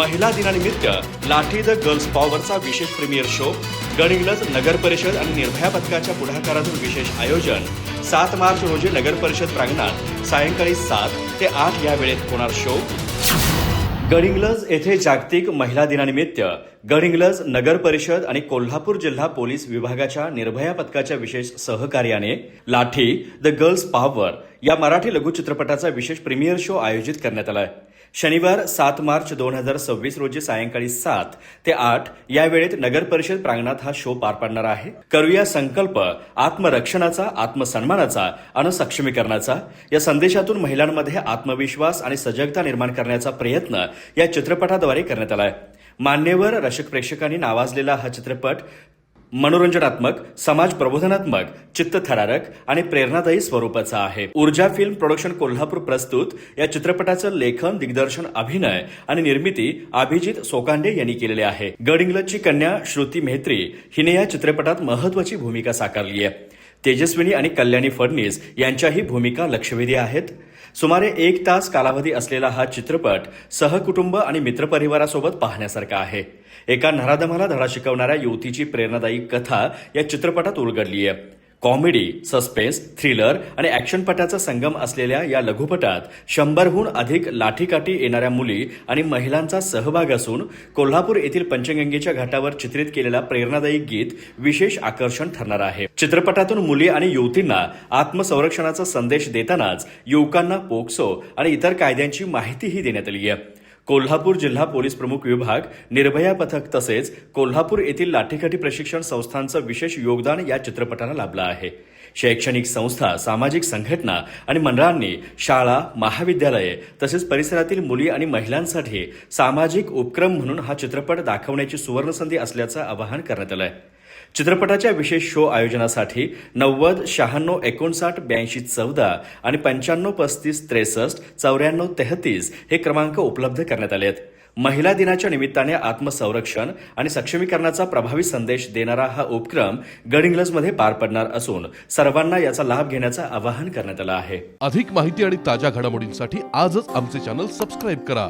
महिला दिनानिमित्त लाठी द गर्ल्स पॉवरचा विशेष प्रीमियर शो, गडहिंग्लज नगर परिषद आणि निर्भया पथकाच्या पुढाकारातून विशेष आयोजन. 7 मार्च रोजी नगर परिषद प्रांगणात सायंकाळी 7 ते 8 या वेळेत होणार शो. गडहिंग्लज येथे जागतिक महिला दिनानिमित्त गडहिंग्लज नगर परिषद आणि कोल्हापूर जिल्हा पोलीस विभागाच्या निर्भया पथकाच्या विशेष सहकार्याने लाठी द गर्ल्स पॉवर या मराठी लघुचित्रपटाचा विशेष प्रीमियर शो आयोजित करण्यात आला आहे. शनिवार 7 मार्च 2026 रोजी सायंकाळी 7 ते 8 या वेळेत नगर परिषद प्रांगणात हा शो पार पडणार आहे. करूया संकल्प आत्मरक्षणाचा, आत्मसन्मानाचा आणि सक्षमीकरणाचा. या संदेशातून महिलांमध्ये आत्मविश्वास आणि सजगता निर्माण करण्याचा प्रयत्न या चित्रपटाद्वारे करण्यात आला आहे. मान्यवर रसिक प्रेक्षकांनी नावाजलेला हा चित्रपट मनोरंजनात्मक, समाज प्रबोधनात्मक, चित्तथरारक आणि प्रेरणादायी स्वरूपाचा आहे. ऊर्जा फिल्म प्रोडक्शन कोल्हापूर प्रस्तुत या चित्रपटाचं लेखन, दिग्दर्शन, अभिनय आणि निर्मिती अभिजित सोकांडे यांनी केलेले आहे. गडहिंग्लजची कन्या श्रुती मेहत्री हिने या चित्रपटात महत्वाची भूमिका साकारली आहे. तेजस्विनी आणि कल्याणी फडणीस यांच्याही भूमिका लक्षवेधी आहेत. सुमारे 1 तास कालावधी असलेला हा चित्रपट सहकुटुंब आणि मित्रपरिवारासोबत पाहण्यासारखा आहे. एका नराधमाला धडा शिकवणाऱ्या युवतीची प्रेरणादायी कथा या चित्रपटात उलगडली आहे. कॉमेडी, सस्पेन्स, थ्रिलर आणि ॲक्शनपटाचा संगम असलेल्या या लघुपटात 100हून अधिक लाठीकाठी येणाऱ्या मुली आणि महिलांचा सहभाग असून कोल्हापूर येथील पंचगंगेच्या घाटावर चित्रित केलेला प्रेरणादायी गीत विशेष आकर्षण ठरणार आहे. चित्रपटातून मुली आणि युवतींना आत्मसंरक्षणाचा संदेश देतानाच युवकांना पोक्सो आणि इतर कायद्यांची माहितीही देण्यात आली आहे. कोल्हापूर जिल्हा पोलीस प्रमुख विभाग, निर्भया पथक तसेच कोल्हापूर येथील लाठीकाठी प्रशिक्षण संस्थांचं विशेष योगदान या चित्रपटाला लाभलं आहे. शैक्षणिक संस्था, सामाजिक संघटना आणि मंडळांनी शाळा, महाविद्यालये तसेच परिसरातील मुली आणि महिलांसाठी सामाजिक उपक्रम म्हणून हा चित्रपट दाखवण्याची सुवर्णसंधी असल्याचं आवाहन करण्यात आलं आहे. चित्रपटाच्या विशेष शो आयोजनासाठी 90 96 59 82 14 आणि 95 35 63 94 33 हे क्रमांक उपलब्ध करण्यात आले आहेत. महिला दिनाच्या निमित्ताने आत्मसंरक्षण आणि सक्षमीकरणाचा प्रभावी संदेश देणारा हा उपक्रम गडहिंग्लजमध्ये पार पडणार असून सर्वांना याचा लाभ घेण्याचं आवाहन करण्यात आलं आहे. अधिक माहिती आणि ताज्या घडामोडींसाठी आजच आमचे चॅनल सबस्क्राईब करा.